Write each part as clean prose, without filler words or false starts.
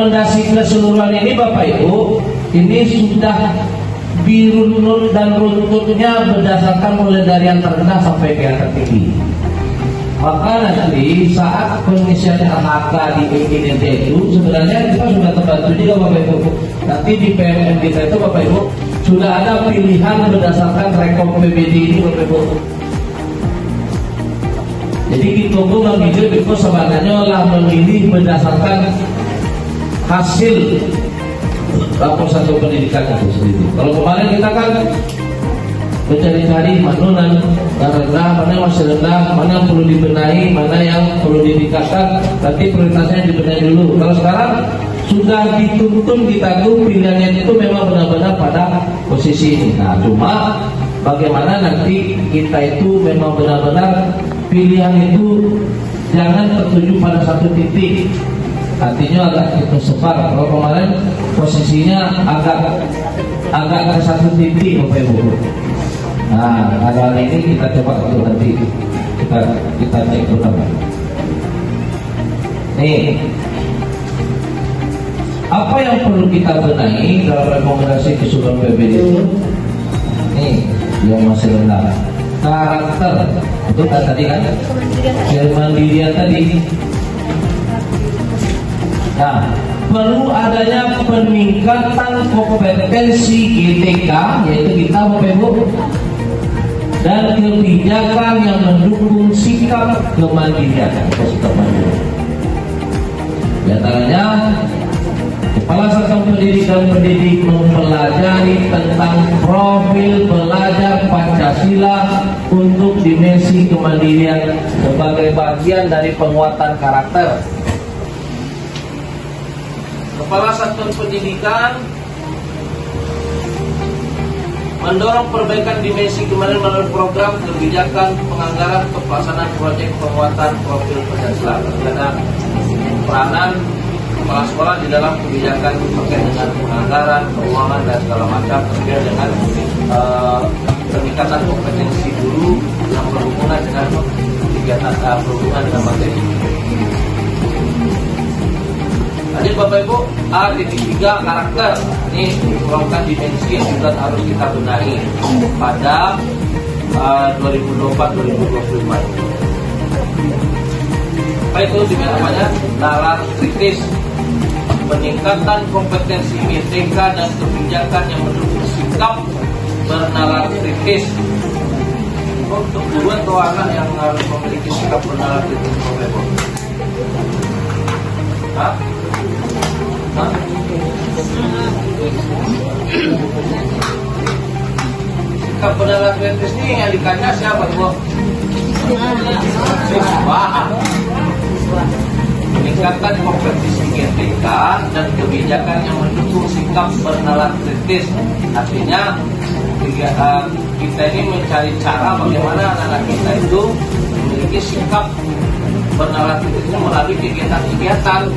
rekomendasi keseluruhan ini Bapak Ibu, ini sudah dirunut dan runtutnya berdasarkan mulai dari yang terendah sampai ke yang tertinggi. Maka nanti saat pengisian LHK di INT itu sebenarnya kita sudah terbantu juga Bapak Ibu. Nanti di PMM kita itu Bapak Ibu sudah ada pilihan berdasarkan rekom PBD ini Bapak Ibu. Jadi kita memilih itu sebenarnya lah memilih berdasarkan hasil lapor satu pendidikan itu sendiri. Kalau kemarin kita kan mencari-cari mana yang rendah, mana yang masih rendah, mana yang perlu dibenahi, mana yang perlu ditingkatkan, nanti prioritasnya dibenahi dulu. Kalau sekarang sudah dituntun kita tuh pilihannya itu memang benar-benar pada posisi ini. Nah, cuma bagaimana nanti kita itu memang benar-benar pilihan itu jangan tertuju pada satu titik. Artinya agak kita sebar. Kalau kemarin posisinya agak ke satu titik Bapak Ibu. Nah, hal ini kita coba untuk nanti kita cek bersama. Nih, apa yang perlu kita benahi dalam rekomendasi keseluruhan PBD itu? Nih, yang masih rendah. Karakter, itu kan tadi kan? Kemandirian tadi. Nah, perlu adanya peningkatan kompetensi GTK, yaitu kita Bapak Ibu, dan kebijakan yang mendukung sikap kemandirian atau sikap mandiri. Di antaranya, Kepala Satuan Pendidik dan Pendidik mempelajari tentang profil belajar Pancasila untuk dimensi kemandirian sebagai bagian dari penguatan karakter. Kepala Satuan Pendidikan mendorong perbaikan dimensi kemandirian melalui program kebijakan penganggaran untuk pelaksanaan proyek penguatan profil Pancasila. Ada peranan kepala sekolah di dalam kebijakan terkait dengan penganggaran, keuangan dan segala macam terkait dengan peningkatan kompetensi guru yang berhubungan dengan kegiatan berhubungan dengan materi. Jadi Bapak Ibu, A.3 karakter ini merupakan dimensi yang juga harus kita benahi pada 2024-2025. Apa itu namanya? Nalar kritis, peningkatan kompetensi GTK dan kebijakan yang mendukung sikap bernalar kritis. Untuk guru atau anak yang harus memiliki sikap bernalar kritis, Bapak Ibu. Hah? Sikap bernalar kritis ini yang dikanya siapa tuh? Siswa. Meningkatkan kompetensi GTK dan kebijakan yang mendukung sikap bernalar kritis. Artinya kita ini mencari cara bagaimana anak-anak kita itu memiliki sikap bernalar kritis melalui kegiatan-kegiatan.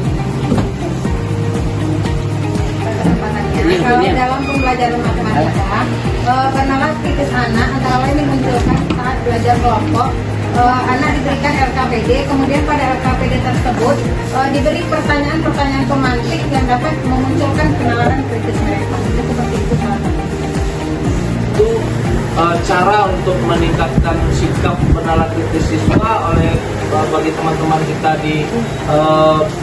Kalau dalam pembelajaran matematika, bernalar kritis anak antara lain dimunculkan saat belajar kelompok. Anak diberikan LKPD, kemudian pada LKPD tersebut diberi pertanyaan-pertanyaan pemantik yang dapat memunculkan penalaran kritis mereka. Itu seperti itu salah satu. Itu cara untuk meningkatkan sikap bernalar kritis siswa oleh bagi teman-teman kita di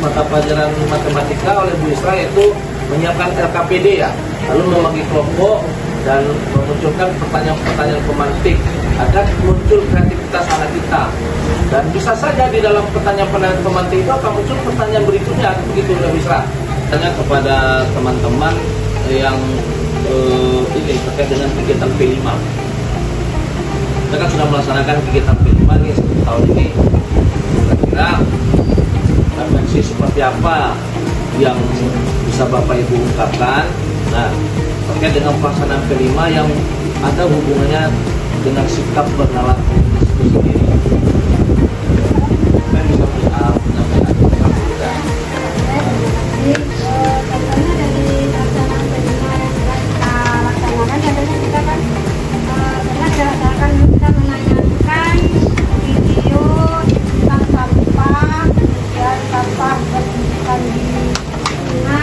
mata pelajaran matematika oleh Bu Isra, yaitu menyiapkan LKPD ya, lalu membagi kelompok dan memunculkan pertanyaan-pertanyaan pemantik agar muncul kreativitas anak kita. Dan bisa saja di dalam pertanyaan-pertanyaan pemantik itu akan muncul pertanyaan berikutnya, begitu Bu Isra. Tanya kepada teman-teman yang ini terkait dengan kegiatan P5. Kita kan sudah melaksanakan kegiatan P5 nih tahun ini. Kira-kira referensi seperti apa yang bisa Bapak Ibu ungkapkan? Nah, terkait dengan pelaksanaan P5 yang ada hubungannya dengan sikap bernalar itu sendiri. Saya bisa menyampaikan juga. Contohnya dari pelaksanaan P5 yang kita laksanakan, contohnya kita kan pernah berdasarkan kita menanyakan video tentang sampah dan sampah bertujukan di sungai.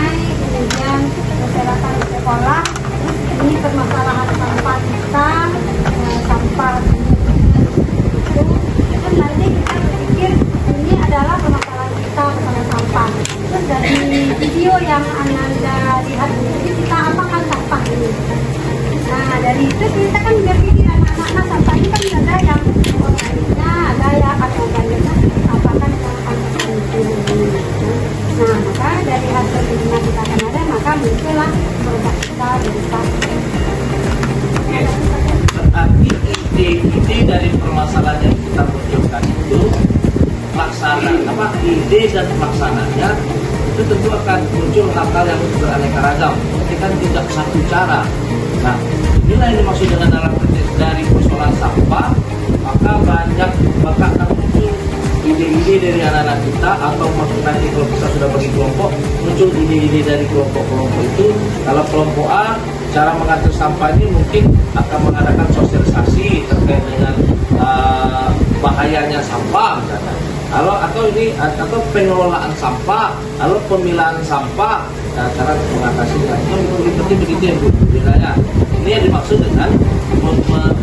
yang Anda lihat ini kita apakan sampah ini. Nah dari itu kita kan berpikir anak-anak sampah ini kan ada yang organiknya, ada yang anorganiknya, apakan yang akan ini. Nah maka dari hasil penelitian kita akan ada, maka muncullah produk kita berupa. Berarti ide dari permasalahan yang kita munculkan itu ide dan pelaksananya itu tentu akan muncul hal-hal yang beraneka ragam. Tapi kan tidak satu cara. Nah, inilah yang dimaksud dengan dalam dari persoalan sampah, maka akan muncul ide-ide dari anak-anak kita, atau maksud nanti kalau kita sudah bagi kelompok, muncul ide-ide dari kelompok-kelompok itu. Kalau kelompok A, cara mengatur sampah ini mungkin akan mengadakan sosialisasi terkait dengan bahayanya sampah misalnya. Atau pengelolaan sampah, lalu pemilahan sampah, cara mengatasinya. Itu begitu ya Bu Binaya. Ini yang dimaksud dengan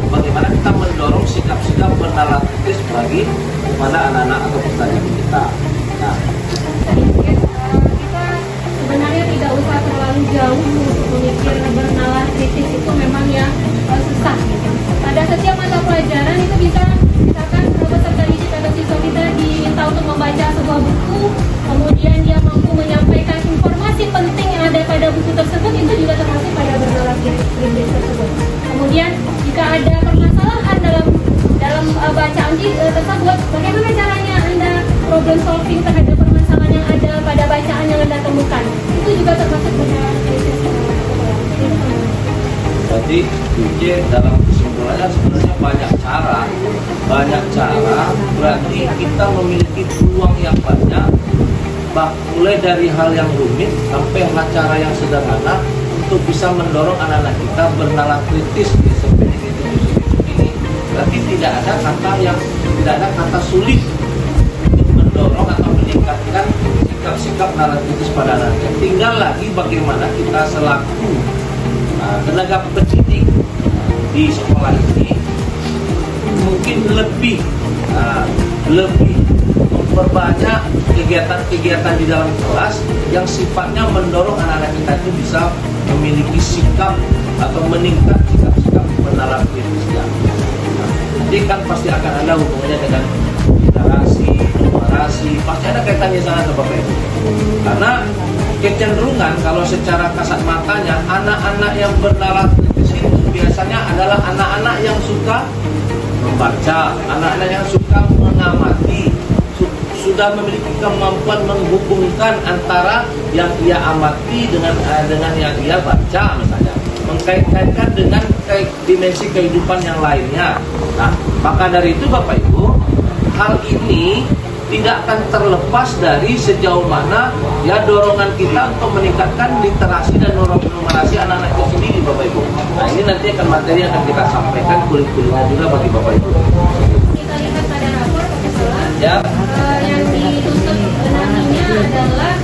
bagaimana kita mendorong sikap-sikap bernalar kritis bagi kepada anak-anak atau peserta kita. Nah, kita sebenarnya tidak usah terlalu jauh untuk memikir bernalar kritis, itu memang ya susah. Pada setiap mata pelajaran itu bisa, misalkan peserta didik atau siswa kita diminta untuk membaca sebuah buku, kemudian dia mampu menyampaikan informasi penting yang ada pada buku tersebut, itu juga termasuk pada bernalar kritis tersebut. Kemudian jika ada permasalahan dalam bacaan tersebut, bagaimana caranya Anda problem solving terhadap permasalahan yang ada pada bacaan yang Anda temukan, itu juga termasuk bernalar kritis. Jadi dalam kesimpulannya sebenarnya banyak cara, berarti kita memiliki peluang yang banyak, mulai dari hal yang rumit sampai cara yang sederhana untuk bisa mendorong anak-anak kita bernalar kritis di seperti ini. Berarti tidak ada kata sulit untuk mendorong atau meningkatkan sikap-sikap nalar kritis pada anak-anak. Tinggal lagi bagaimana kita selaku tenaga pendidik di sekolah ini mungkin lebih memperbanyak kegiatan-kegiatan di dalam kelas yang sifatnya mendorong anak-anak kita itu bisa memiliki sikap atau meningkat sikap-sikap bernalar kritisnya. Nanti kan pasti akan ada hubungannya dengan literasi, numerasi, pasti ada kaitannya sana Bapak Ibu. Karena kecenderungan kalau secara kasat matanya anak-anak yang bernalar kritis itu biasanya adalah anak-anak yang suka membaca, anak-anak yang suka mengamati, sudah memiliki kemampuan menghubungkan antara yang ia amati dengan yang ia baca misalnya, mengkait-kaitkan dengan dimensi kehidupan yang lainnya. Nah, maka dari itu Bapak Ibu, hal ini tidak akan terlepas dari sejauh mana ya dorongan kita untuk meningkatkan literasi dan numerasi anak-anak itu sendiri Bapak Ibu. Nah, ini nanti akan materi yang akan kita sampaikan kurikulumnya juga bagi Bapak Ibu. Kita lihat pada rapor Profesor, Ya. yang dituntut nantinya adalah